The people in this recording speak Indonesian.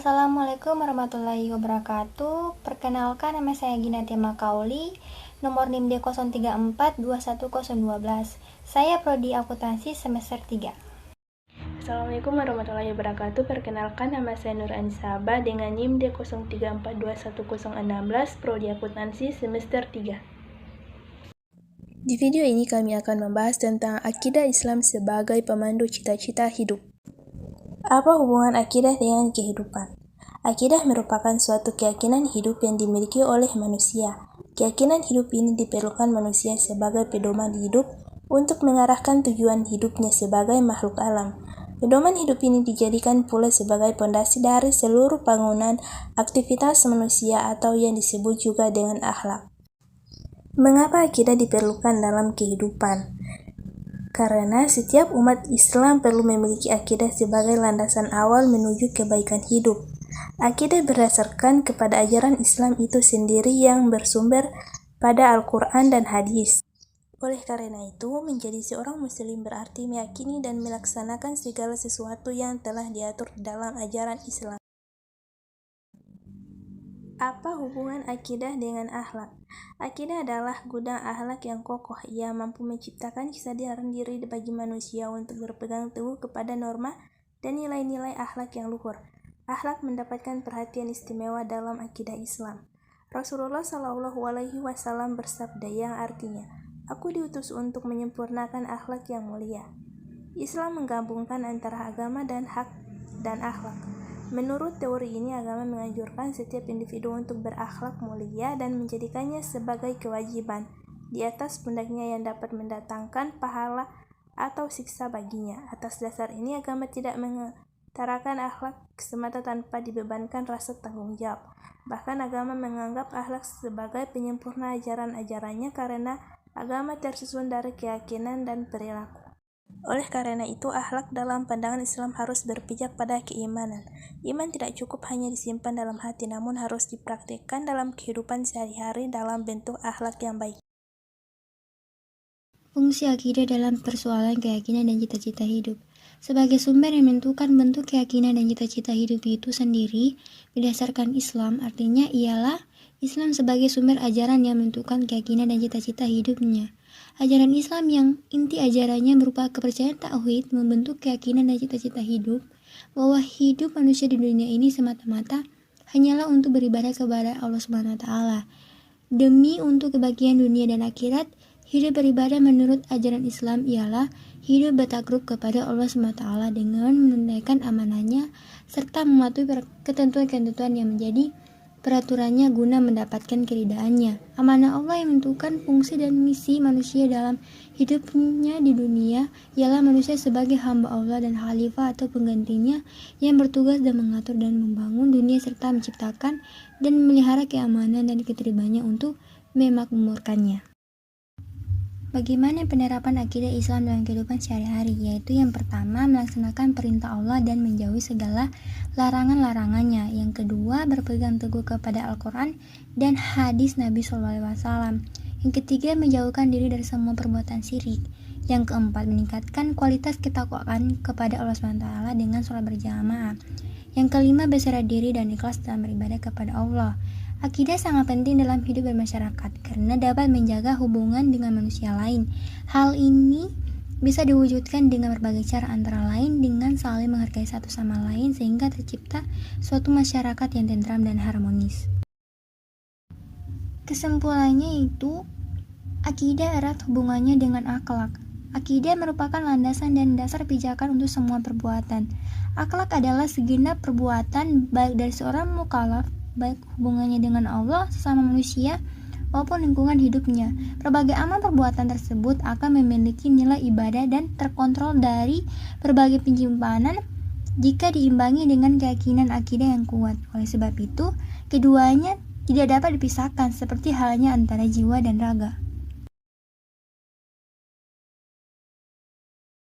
Assalamualaikum warahmatullahi wabarakatuh. Perkenalkan, nama saya Ginanti Makauli, nomor NIM D03421012. Saya prodi akuntansi semester 3. Assalamualaikum warahmatullahi wabarakatuh. Perkenalkan, nama saya Nur Anisaba dengan NIM D03421016, prodi akuntansi semester 3. Di video ini kami akan membahas tentang akidah Islam sebagai pemandu cita-cita hidup. Apa hubungan akidah dengan kehidupan? Akidah merupakan suatu keyakinan hidup yang dimiliki oleh manusia. Keyakinan hidup ini diperlukan manusia sebagai pedoman hidup untuk mengarahkan tujuan hidupnya sebagai makhluk alam. Pedoman hidup ini dijadikan pula sebagai pondasi dari seluruh bangunan aktivitas manusia atau yang disebut juga dengan akhlak. Mengapa akidah diperlukan dalam kehidupan? Karena setiap umat Islam perlu memiliki akidah sebagai landasan awal menuju kebaikan hidup. Akidah berdasarkan kepada ajaran Islam itu sendiri yang bersumber pada Al-Quran dan hadis. Oleh karena itu, menjadi seorang muslim berarti meyakini dan melaksanakan segala sesuatu yang telah diatur dalam ajaran Islam. Apa hubungan akidah dengan akhlak? Akidah adalah gudang akhlak yang kokoh. Ia mampu menciptakan kesadaran diri bagi manusia untuk berpegang teguh kepada norma dan nilai-nilai akhlak yang luhur. Akhlak mendapatkan perhatian istimewa dalam akidah Islam. Rasulullah SAW bersabda yang artinya, "Aku diutus untuk menyempurnakan akhlak yang mulia." Islam menggabungkan antara agama dan hak dan akhlak. Menurut teori ini, agama menganjurkan setiap individu untuk berakhlak mulia dan menjadikannya sebagai kewajiban di atas pundaknya yang dapat mendatangkan pahala atau siksa baginya. Atas dasar ini, agama tidak mengutarakan akhlak semata tanpa dibebankan rasa tanggung jawab. Bahkan agama menganggap akhlak sebagai penyempurna ajaran-ajarannya karena agama tersusun dari keyakinan dan perilaku. Oleh karena itu, akhlak dalam pandangan Islam harus berpijak pada keimanan. Iman tidak cukup hanya disimpan dalam hati, namun harus dipraktikkan dalam kehidupan sehari-hari dalam bentuk akhlak yang baik. Fungsi akidah dalam persoalan keyakinan dan cita-cita hidup. Sebagai sumber yang menentukan bentuk keyakinan dan cita-cita hidup itu sendiri berdasarkan Islam, artinya ialah Islam sebagai sumber ajaran yang menentukan keyakinan dan cita-cita hidupnya. Ajaran Islam yang inti ajarannya berupa kepercayaan tauhid membentuk keyakinan dan cita-cita hidup bahwa hidup manusia di dunia ini semata-mata hanyalah untuk beribadah kepada Allah Subhanahu wa taala. Demi untuk kebahagiaan dunia dan akhirat, hidup beribadah menurut ajaran Islam ialah hidup bertakrub kepada Allah Subhanahu wa taala dengan menunaikan amanahnya serta mematuhi ketentuan-ketentuan yang menjadi peraturannya guna mendapatkan keridaannya. Amanah Allah yang menentukan fungsi dan misi manusia dalam hidupnya di dunia ialah manusia sebagai hamba Allah dan khalifah atau penggantinya yang bertugas dan mengatur dan membangun dunia serta menciptakan dan memelihara keamanan dan ketertibannya untuk memakmurkannya. Bagaimana penerapan akidah Islam dalam kehidupan sehari-hari? Yaitu yang pertama, melaksanakan perintah Allah dan menjauhi segala larangan-larangannya. Yang kedua, berpegang teguh kepada Al-Quran dan hadis Nabi SAW. Yang ketiga, menjauhkan diri dari semua perbuatan syirik. Yang keempat, meningkatkan kualitas ketakwaan kepada Allah SWT dengan sholat berjamaah. Yang kelima, berserah diri dan ikhlas dalam beribadah kepada Allah. Akidah sangat penting dalam hidup bermasyarakat karena dapat menjaga hubungan dengan manusia lain. Hal ini bisa diwujudkan dengan berbagai cara, antara lain dengan saling menghargai satu sama lain sehingga tercipta suatu masyarakat yang tentram dan harmonis. Kesimpulannya itu, akidah erat hubungannya dengan akhlak. Akidah merupakan landasan dan dasar pijakan untuk semua perbuatan. Akhlak adalah segenap perbuatan baik dari seorang mukallaf, baik hubungannya dengan Allah, sesama manusia, maupun lingkungan hidupnya. Berbagai amal perbuatan tersebut akan memiliki nilai ibadah dan terkontrol dari berbagai penyimpanan jika diimbangi dengan keyakinan akidah yang kuat. Oleh sebab itu, keduanya tidak dapat dipisahkan seperti halnya antara jiwa dan raga.